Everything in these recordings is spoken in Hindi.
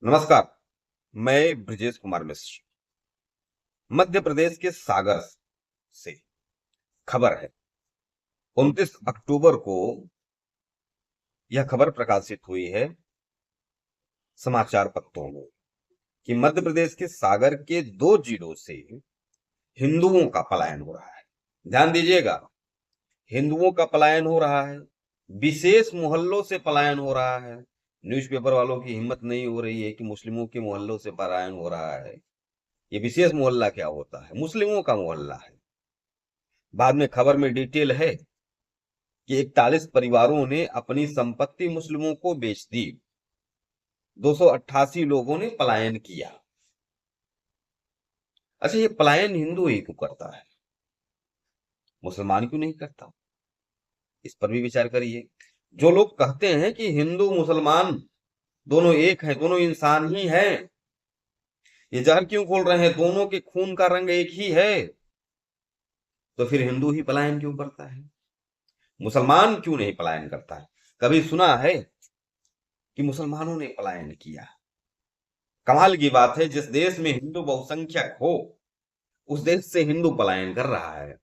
नमस्कार। मैं ब्रजेश कुमार मिश्र। मध्य प्रदेश के सागर से खबर है। 29 अक्टूबर को यह खबर प्रकाशित हुई है समाचार पत्रों में कि मध्य प्रदेश के सागर के 2 जिलों से हिंदुओं का पलायन हो रहा है। ध्यान दीजिएगा, हिंदुओं का पलायन हो रहा है, विशेष मोहल्लों से पलायन हो रहा है। न्यूज़पेपर वालों की हिम्मत नहीं हो रही है कि मुस्लिमों के मोहल्लों से पलायन हो रहा है। ये विशेष मोहल्ला क्या होता है? मुस्लिमों का मोहल्ला है। बाद में खबर में डिटेल है कि 41 परिवारों ने अपनी संपत्ति मुस्लिमों को बेच दी। 288 लोगों ने पलायन किया। अच्छा, ये पलायन हिंदू ही क्यों करता है, मुसलमान क्यों नहीं करता? इस पर भी विचार करिए। जो लोग कहते हैं कि हिंदू मुसलमान दोनों एक हैं, दोनों इंसान ही हैं, ये जहर क्यों खोल रहे हैं? दोनों के खून का रंग एक ही है, तो फिर हिंदू ही पलायन क्यों करता है, मुसलमान क्यों नहीं पलायन करता है? कभी सुना है कि मुसलमानों ने पलायन किया? कमाल की बात है, जिस देश में हिंदू बहुसंख्यक हो उस देश से हिंदू पलायन कर रहा है।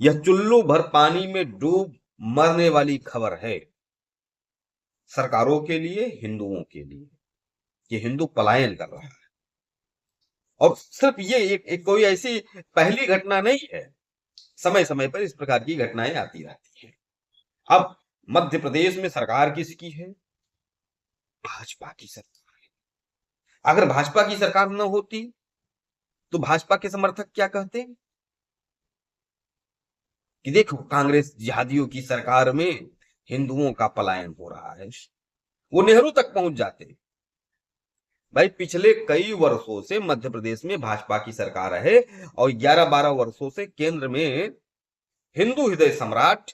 यह चुल्लू भर पानी में डूब मरने वाली खबर है सरकारों के लिए, हिंदुओं के लिए, कि हिंदू पलायन कर रहा है। और सिर्फ ये एक कोई ऐसी पहली घटना नहीं है, समय समय पर इस प्रकार की घटनाएं आती रहती हैं। अब मध्य प्रदेश में सरकार किसकी है? भाजपा की सरकार है। अगर भाजपा की सरकार न होती तो भाजपा के समर्थक क्या कहते कि देखो, कांग्रेस जिहादियों की सरकार में हिंदुओं का पलायन हो रहा है। वो नेहरू तक पहुंच जाते। भाई, पिछले कई वर्षों से मध्य प्रदेश में भाजपा की सरकार है और 11-12 वर्षों से केंद्र में हिंदू हृदय सम्राट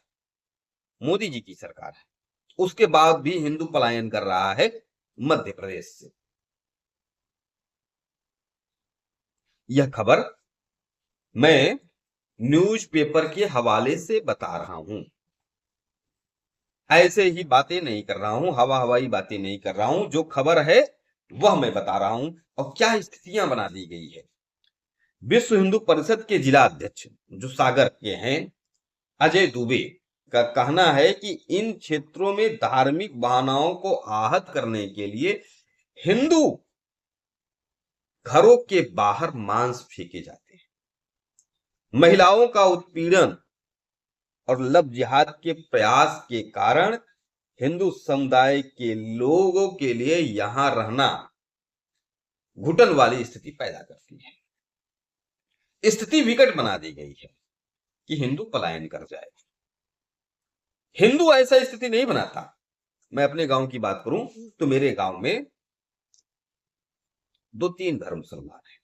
मोदी जी की सरकार है। उसके बाद भी हिंदू पलायन कर रहा है मध्य प्रदेश से। यह खबर मैं न्यूज़पेपर के हवाले से बता रहा हूं, ऐसे ही बातें नहीं कर रहा हूं, हवा हवाई बातें नहीं कर रहा हूं। जो खबर है वह मैं बता रहा हूं। और क्या स्थितियां बना दी गई है। विश्व हिंदू परिषद के जिला अध्यक्ष जो सागर के हैं, अजय दुबे, का कहना है कि इन क्षेत्रों में धार्मिक भावनाओं को आहत करने के लिए हिंदू घरों के बाहर मांस फेंके जाते हैं। महिलाओं का उत्पीड़न और लव जिहाद के प्रयास के कारण हिंदू समुदाय के लोगों के लिए यहां रहना घुटन वाली स्थिति पैदा करती है। स्थिति विकट बना दी गई है कि हिंदू पलायन कर जाए। हिंदू ऐसा स्थिति नहीं बनाता। मैं अपने गांव की बात करूं तो मेरे गांव में 2-3 घर मुसलमान हैं,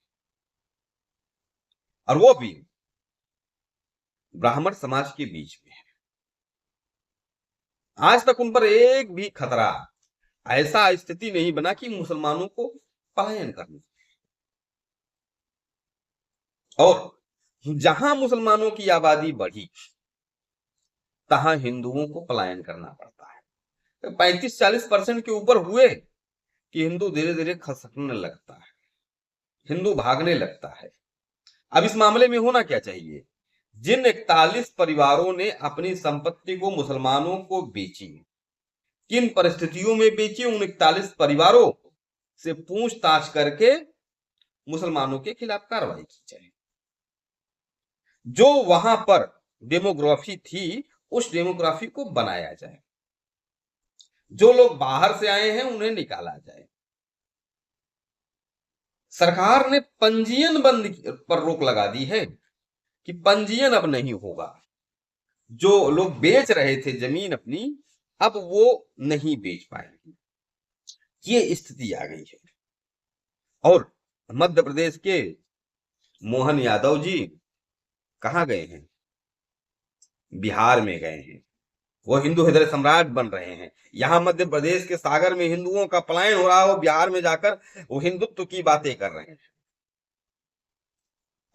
और वो भी ब्राह्मण समाज के बीच में है। आज तक उन पर एक भी खतरा, ऐसा स्थिति नहीं बना कि मुसलमानों को पलायन करना। और जहां मुसलमानों की आबादी बढ़ी तहां हिंदुओं को पलायन करना पड़ता है। 35-40% के ऊपर हुए कि हिंदू धीरे धीरे खसकने लगता है, हिंदू भागने लगता है। अब इस मामले में होना क्या चाहिए? जिन 41 परिवारों ने अपनी संपत्ति को मुसलमानों को बेची, किन परिस्थितियों में बेची, उन 41 परिवारों से पूछताछ करके मुसलमानों के खिलाफ कार्रवाई की जाए। जो वहां पर डेमोग्राफी थी उस डेमोग्राफी को बनाया जाए। जो लोग बाहर से आए हैं उन्हें निकाला जाए। सरकार ने पंजीयन बंद पर रोक लगा दी है कि पंजीयन अब नहीं होगा। जो लोग बेच रहे थे जमीन अपनी, अब वो नहीं बेच पाएंगे। ये स्थिति आ गई है। और मध्य प्रदेश के मोहन यादव जी कहां गए हैं? बिहार में गए हैं। वो हिंदू हृदय सम्राट बन रहे हैं। यहां मध्य प्रदेश के सागर में हिंदुओं का पलायन हो रहा है, वो बिहार में जाकर वो हिंदुत्व की बातें कर रहे हैं।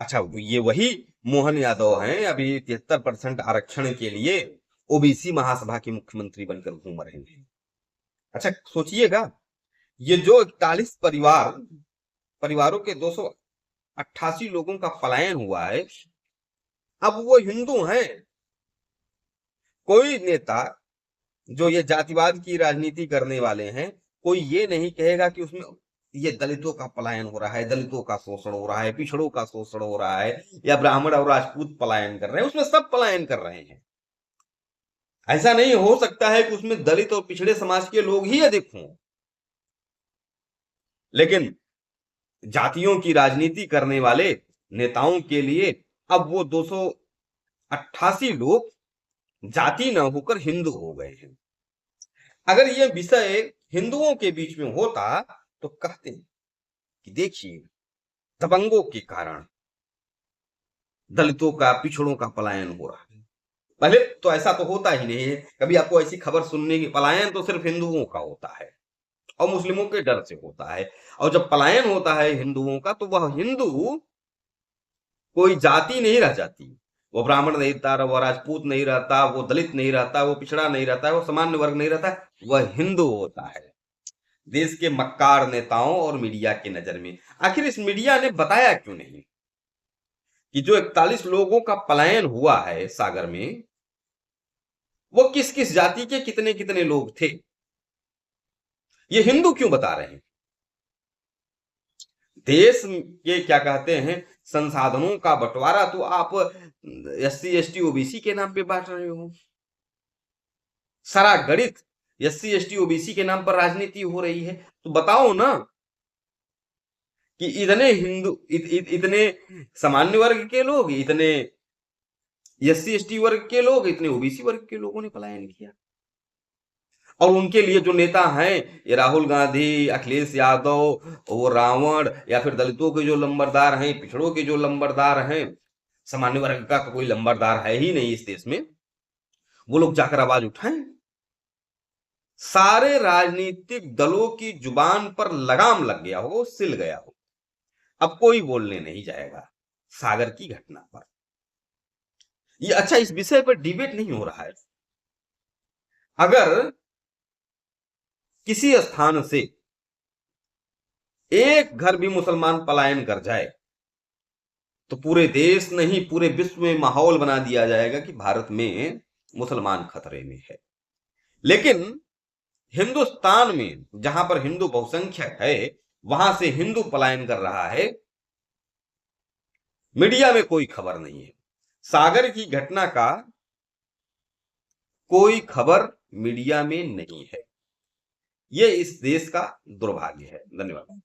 अच्छा, ये वही मोहन यादव हैं अभी 73% आरक्षण के लिए ओबीसी महासभा के मुख्यमंत्री बनकर घूम रहे हैं। अच्छा, सोचिएगा ये जो 41 परिवारों के 288 लोगों का पलायन हुआ है, अब वो हिंदू हैं। कोई नेता जो ये जातिवाद की राजनीति करने वाले हैं, कोई ये नहीं कहेगा कि उसमें ये दलितों का पलायन हो रहा है, दलितों का शोषण हो रहा है, पिछड़ों का शोषण हो रहा है, या ब्राह्मण और राजपूत पलायन कर रहे हैं। उसमें सब पलायन कर रहे हैं। ऐसा नहीं हो सकता है कि उसमें दलित और पिछड़े समाज के लोग ही अधिक हों। लेकिन जातियों की राजनीति करने वाले नेताओं के लिए अब वो 288 लोग जाति न होकर हिंदू हो गए हैं। अगर ये विषय हिंदुओं के बीच में होता तो कहते हैं कि देखिए, दबंगों के कारण दलितों का, पिछड़ों का पलायन हो रहा है। पहले तो ऐसा तो होता ही नहीं है। कभी आपको ऐसी खबर सुनने की, पलायन तो सिर्फ हिंदुओं का होता है और मुस्लिमों के डर से होता है। और जब पलायन होता है हिंदुओं का, तो वह हिंदू कोई जाति नहीं रह जाती। वो ब्राह्मण नहीं रहता, वो राजपूत नहीं रहता, वो दलित नहीं रहता, वो पिछड़ा नहीं रहता, वो सामान्य वर्ग नहीं रहता, वह हिंदू होता है देश के मक्कार नेताओं और मीडिया की नजर में। आखिर इस मीडिया ने बताया क्यों नहीं कि जो 41 लोगों का पलायन हुआ है सागर में, वो किस किस जाति के कितने कितने लोग थे? ये हिंदू क्यों बता रहे हैं? देश के क्या कहते हैं, संसाधनों का बंटवारा तो आप SC ST OBC के नाम पे बांट रहे हो। सारा गणित SC ST OBC के नाम पर राजनीति हो रही है। तो बताओ ना कि इतने हिंदू, इतने सामान्य वर्ग के लोग, इतने SC ST वर्ग के लोग, इतने OBC वर्ग के लोगों ने पलायन किया। और उनके लिए जो नेता हैं, ये राहुल गांधी, अखिलेश यादव, वो रावण, या फिर दलितों के जो लंबरदार हैं, पिछड़ों के जो लंबरदार हैं, सामान्य वर्ग का तो कोई लंबरदार है ही नहीं इस देश में, वो लोग जाकर आवाज उठाएं। सारे राजनीतिक दलों की जुबान पर लगाम लग गया हो, सिल गया हो। अब कोई बोलने नहीं जाएगा सागर की घटना पर। ये अच्छा, इस विषय पर डिबेट नहीं हो रहा है। अगर किसी स्थान से एक घर भी मुसलमान पलायन कर जाए तो पूरे देश नहीं, पूरे विश्व में माहौल बना दिया जाएगा कि भारत में मुसलमान खतरे में है। लेकिन हिंदुस्तान में जहां पर हिंदू बहुसंख्यक है, वहां से हिंदू पलायन कर रहा है, मीडिया में कोई खबर नहीं है। सागर की घटना का कोई खबर मीडिया में नहीं है। यह इस देश का दुर्भाग्य है। धन्यवाद।